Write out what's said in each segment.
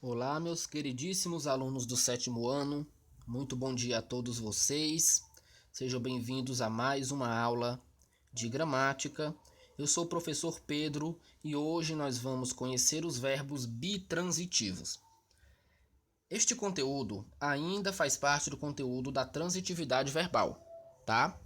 Olá, meus queridíssimos alunos do sétimo ano, muito bom dia a todos vocês. Sejam bem-vindos a mais uma aula de gramática. Eu sou o professor Pedro e hoje nós vamos conhecer os verbos bitransitivos. Este conteúdo ainda faz parte do conteúdo da transitividade verbal, tá?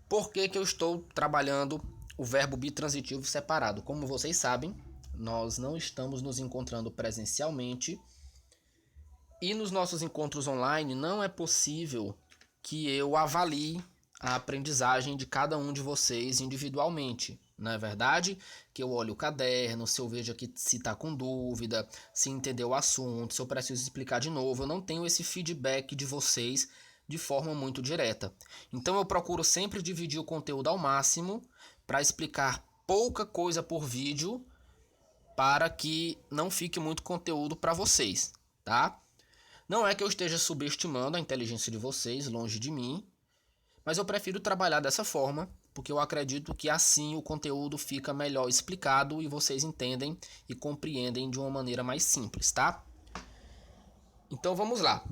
Por que eu estou trabalhando o verbo bitransitivo separado? Como vocês sabem, nós não estamos nos encontrando presencialmente e nos nossos encontros online não é possível que eu avalie a aprendizagem de cada um de vocês individualmente. Não é verdade? Que eu olhe o caderno, se eu vejo aqui se está com dúvida, se entendeu o assunto, se eu preciso explicar de novo. Eu não tenho esse feedback de vocês de forma muito direta. Então eu procuro sempre dividir o conteúdo ao máximo para explicar pouca coisa por vídeo para que não fique muito conteúdo para vocês, tá? Não é que eu esteja subestimando a inteligência de vocês, longe de mim, mas eu prefiro trabalhar dessa forma, porque eu acredito que assim o conteúdo fica melhor explicado e vocês entendem e compreendem de uma maneira mais simples, tá? Então vamos lá.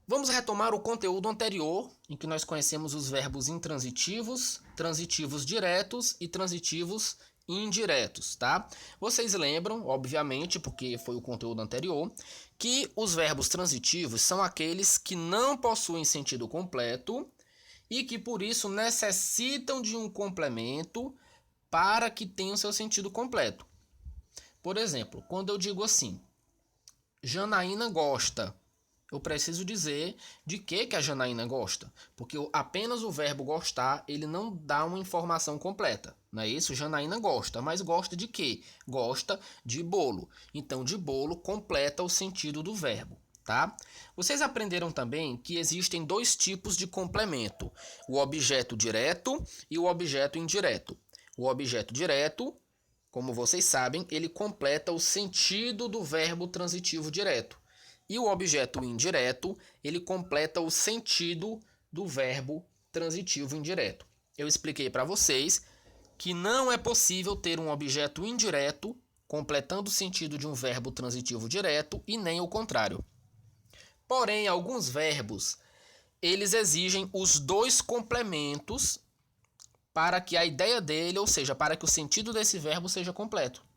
Vamos retomar o conteúdo anterior, em que nós conhecemos os verbos intransitivos, transitivos diretos e transitivos indiretos, tá? Vocês lembram, obviamente, porque foi o conteúdo anterior, que os verbos transitivos são aqueles que não possuem sentido completo e que por isso necessitam de um complemento para que tenham seu sentido completo. Por exemplo, quando eu digo assim, Janaína gosta, eu preciso dizer de que a Janaína gosta, porque apenas o verbo gostar ele não dá uma informação completa, não é isso? Janaína gosta, mas gosta de quê? Gosta de bolo. Então, de bolo completa o sentido do verbo, tá? Vocês aprenderam também que existem dois tipos de complemento: o objeto direto e o objeto indireto. O objeto direto, como vocês sabem, ele completa o sentido do verbo transitivo direto. E o objeto indireto, ele completa o sentido do verbo transitivo indireto. Eu expliquei para vocês que não é possível ter um objeto indireto completando o sentido de um verbo transitivo direto e nem o contrário. Porém, alguns verbos, eles exigem os dois complementos para que a ideia dele, ou seja, para que o sentido desse verbo seja completo.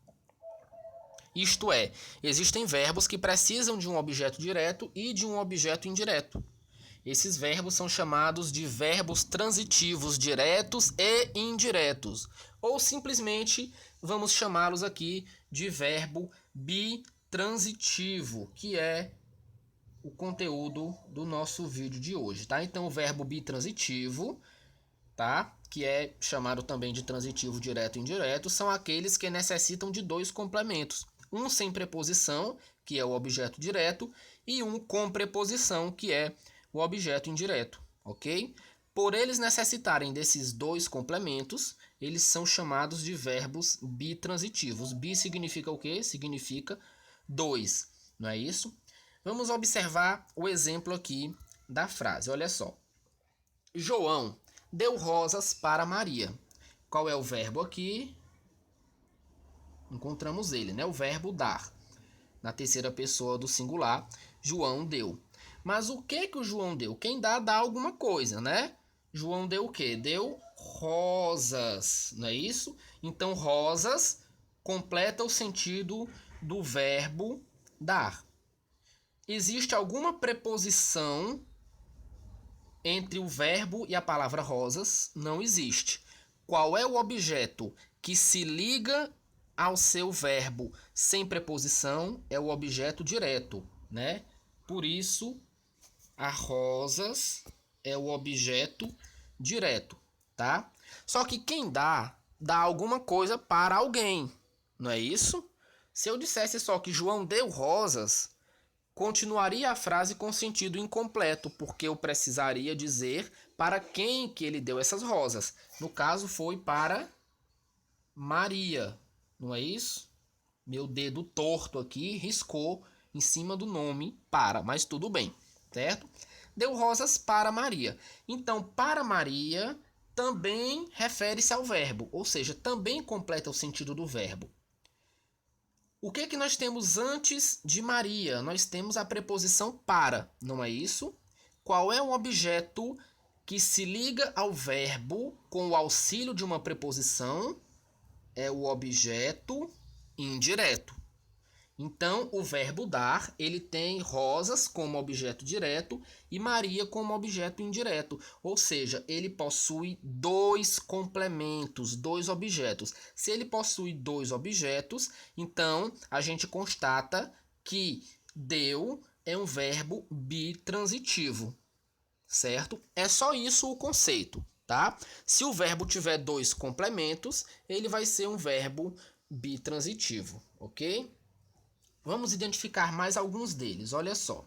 Isto é, existem verbos que precisam de um objeto direto e de um objeto indireto. Esses verbos são chamados de verbos transitivos diretos e indiretos, ou simplesmente vamos chamá-los aqui de verbo bitransitivo, que é o conteúdo do nosso vídeo de hoje, tá? Então, o verbo bitransitivo, tá? Que é chamado também de transitivo direto e indireto, são aqueles que necessitam de dois complementos. Um sem preposição, que é o objeto direto, e um com preposição, que é o objeto indireto, ok? Por eles necessitarem desses dois complementos, eles são chamados de verbos bitransitivos. Bi significa o quê? Significa dois, não é isso? Vamos observar o exemplo aqui da frase. Olha só. João deu rosas para Maria. Qual é o verbo aqui? Encontramos ele, né? O verbo dar. Na terceira pessoa do singular, João deu. Mas o que o João deu? Quem dá alguma coisa, né? João deu o quê? Deu rosas, não é isso? Então, rosas completa o sentido do verbo dar. Existe alguma preposição entre o verbo e a palavra rosas? Não existe. Qual é o objeto que se liga ao seu verbo sem preposição? É o objeto direto, né? Por isso, a rosas é o objeto direto, tá? Só que quem dá alguma coisa para alguém, não é isso? Se eu dissesse só que João deu rosas, continuaria a frase com sentido incompleto, porque eu precisaria dizer para quem que ele deu essas rosas. No caso, foi para Maria, não é isso? Meu dedo torto aqui riscou em cima do nome para, mas tudo bem, certo? Deu rosas para Maria. Então, para Maria também refere-se ao verbo, ou seja, também completa o sentido do verbo. O que que nós temos antes de Maria? Nós temos a preposição para, não é isso? Qual é o objeto que se liga ao verbo com o auxílio de uma preposição? É o objeto indireto. Então, o verbo dar, ele tem Rosas como objeto direto e Maria como objeto indireto. Ou seja, ele possui dois complementos, dois objetos. Se ele possui dois objetos, então a gente constata que deu é um verbo bitransitivo, certo? É só isso o conceito, tá? Se o verbo tiver dois complementos, ele vai ser um verbo bitransitivo, ok? Vamos identificar mais alguns deles. Olha só.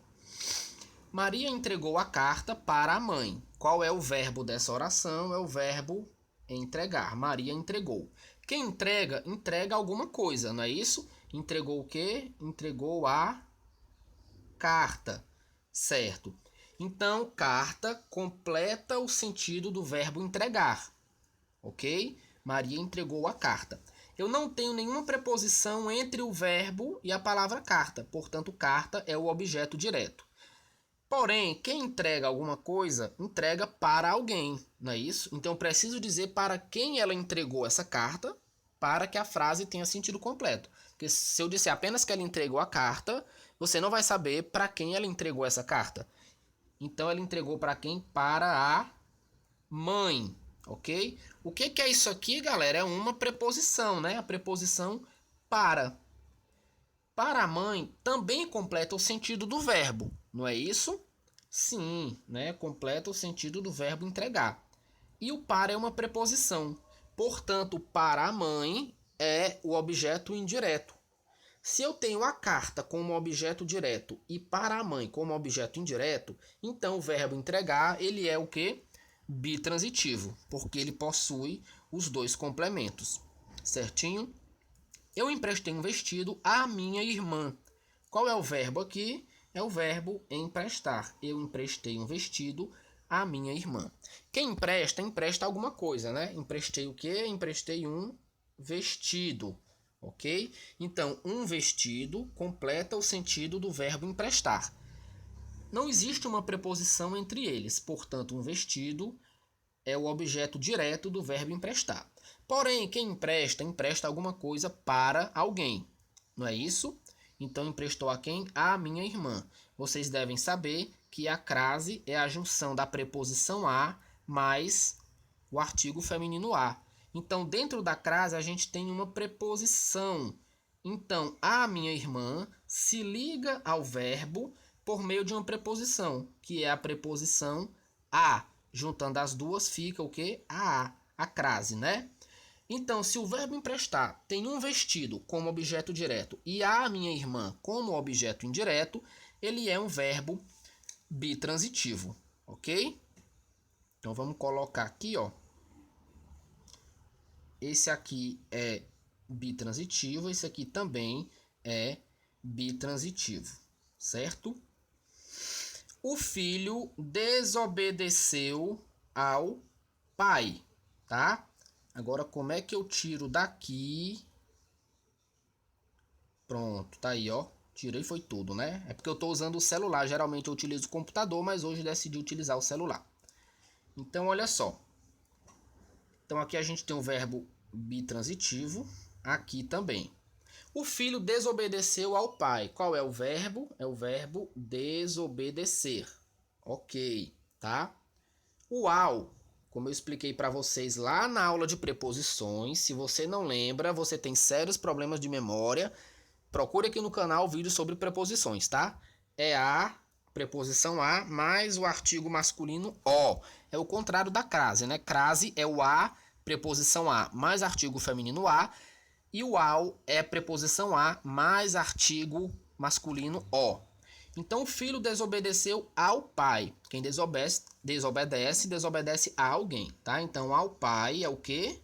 Maria entregou a carta para a mãe. Qual é o verbo dessa oração? É o verbo entregar. Maria entregou. Quem entrega, entrega alguma coisa, não é isso? Entregou o quê? Entregou a carta, certo? Então, carta completa o sentido do verbo entregar, ok? Maria entregou a carta. Eu não tenho nenhuma preposição entre o verbo e a palavra carta, portanto, carta é o objeto direto. Porém, quem entrega alguma coisa, entrega para alguém, não é isso? Então, eu preciso dizer para quem ela entregou essa carta para que a frase tenha sentido completo. Porque se eu disser apenas que ela entregou a carta, você não vai saber para quem ela entregou essa carta. Então, ela entregou para quem? Para a mãe, ok? O que é isso aqui, galera? É uma preposição, né? A preposição para. Para a mãe também completa o sentido do verbo, não é isso? Sim, né? Completa o sentido do verbo entregar. E o para é uma preposição. Portanto, para a mãe é o objeto indireto. Se eu tenho a carta como objeto direto e para a mãe como objeto indireto, então o verbo entregar, ele é o quê? Bitransitivo, porque ele possui os dois complementos. Certinho? Eu emprestei um vestido à minha irmã. Qual é o verbo aqui? É o verbo emprestar. Eu emprestei um vestido à minha irmã. Quem empresta, empresta alguma coisa, né? Emprestei o quê? Emprestei um vestido, ok? Então, um vestido completa o sentido do verbo emprestar. Não existe uma preposição entre eles, portanto, um vestido é o objeto direto do verbo emprestar. Porém, quem empresta, empresta alguma coisa para alguém, não é isso? Então, emprestou a quem? A minha irmã. Vocês devem saber que a crase é a junção da preposição a mais o artigo feminino a. Então, dentro da crase, a gente tem uma preposição. Então, a minha irmã se liga ao verbo por meio de uma preposição, que é a preposição a. Juntando as duas fica o quê? A crase, né? Então, se o verbo emprestar tem um vestido como objeto direto e a minha irmã como objeto indireto, ele é um verbo bitransitivo, ok? Então, vamos colocar aqui, ó. Esse aqui é bitransitivo, esse aqui também é bitransitivo, certo? O filho desobedeceu ao pai, tá? Agora, como é que eu tiro daqui? Pronto, tá aí, ó. Tirei foi tudo, né? É porque eu tô usando o celular. Geralmente eu utilizo o computador, mas hoje decidi utilizar o celular. Então, olha só. Então, aqui a gente tem o verbo bitransitivo. Aqui também. O filho desobedeceu ao pai. Qual é o verbo? É o verbo desobedecer. Ok, tá? O ao, como eu expliquei para vocês lá na aula de preposições, se você não lembra, você tem sérios problemas de memória, procure aqui no canal vídeo sobre preposições, tá? É a preposição a mais o artigo masculino o. É o contrário da crase, né? Crase é o a, preposição a mais artigo feminino a. E o ao é preposição a mais artigo masculino o. Então o filho desobedeceu ao pai. Quem desobedece a alguém, tá? Então ao pai é o quê?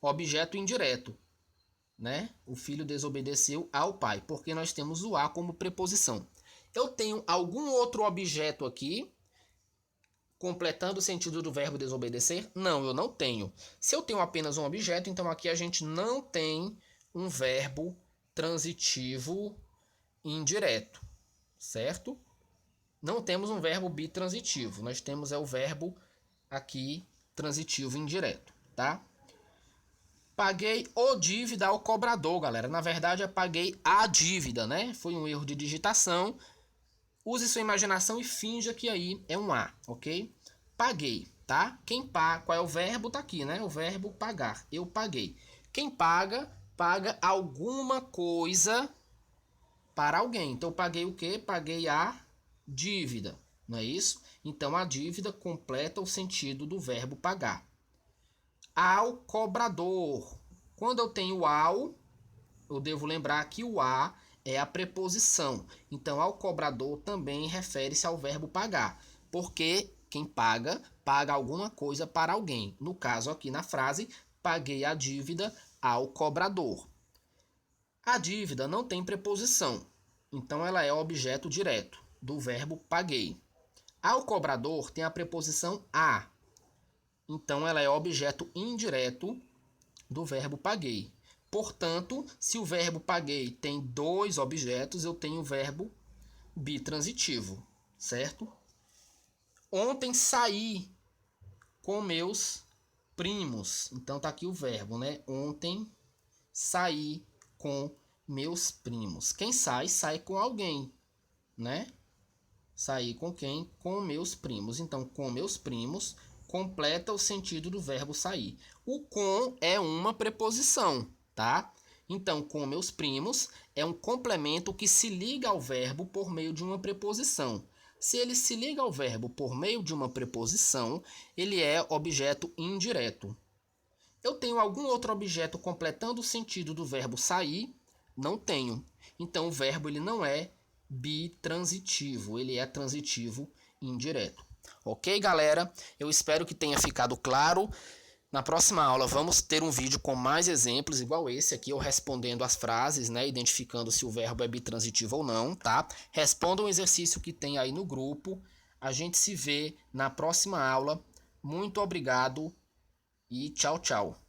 Objeto indireto, né? O filho desobedeceu ao pai, porque nós temos o a como preposição. Eu tenho algum outro objeto aqui completando o sentido do verbo desobedecer? Não, eu não tenho. Se eu tenho apenas um objeto, então aqui a gente não tem um verbo bitransitivo indireto, certo? Não temos um verbo bitransitivo, nós temos o verbo aqui transitivo indireto, tá? Paguei o dívida ao cobrador, galera. Na verdade, eu paguei a dívida, né? Foi um erro de digitação. Use sua imaginação e finja que aí é um A, ok? Paguei, tá? Quem paga, qual é o verbo? Tá aqui, né? O verbo pagar. Eu paguei. Quem paga, paga alguma coisa para alguém. Então, eu paguei o quê? Paguei a dívida, não é isso? Então, a dívida completa o sentido do verbo pagar. Ao cobrador. Quando eu tenho ao, eu devo lembrar que o a é a preposição. Então, ao cobrador também refere-se ao verbo pagar, porque quem paga, paga alguma coisa para alguém. No caso aqui na frase, paguei a dívida ao cobrador. A dívida não tem preposição, então ela é objeto direto do verbo paguei. Ao cobrador tem a preposição a, então ela é objeto indireto do verbo paguei. Portanto, se o verbo paguei tem dois objetos, eu tenho o verbo bitransitivo, certo? Ontem saí com meus primos. Então tá aqui o verbo, né? Ontem saí com meus primos. Quem sai, sai com alguém, né? Sair com quem? Com meus primos. Então, com meus primos completa o sentido do verbo sair. O com é uma preposição, tá? Então, com meus primos é um complemento que se liga ao verbo por meio de uma preposição. Se ele se liga ao verbo por meio de uma preposição, ele é objeto indireto. Eu tenho algum outro objeto completando o sentido do verbo sair? Não tenho. Então, o verbo ele não é bitransitivo, ele é transitivo indireto. Ok, galera? Eu espero que tenha ficado claro. Na próxima aula vamos ter um vídeo com mais exemplos, igual esse aqui, eu respondendo as frases, né, identificando se o verbo é bitransitivo ou não, tá? Responda um exercício que tem aí no grupo. A gente se vê na próxima aula. Muito obrigado e tchau, tchau.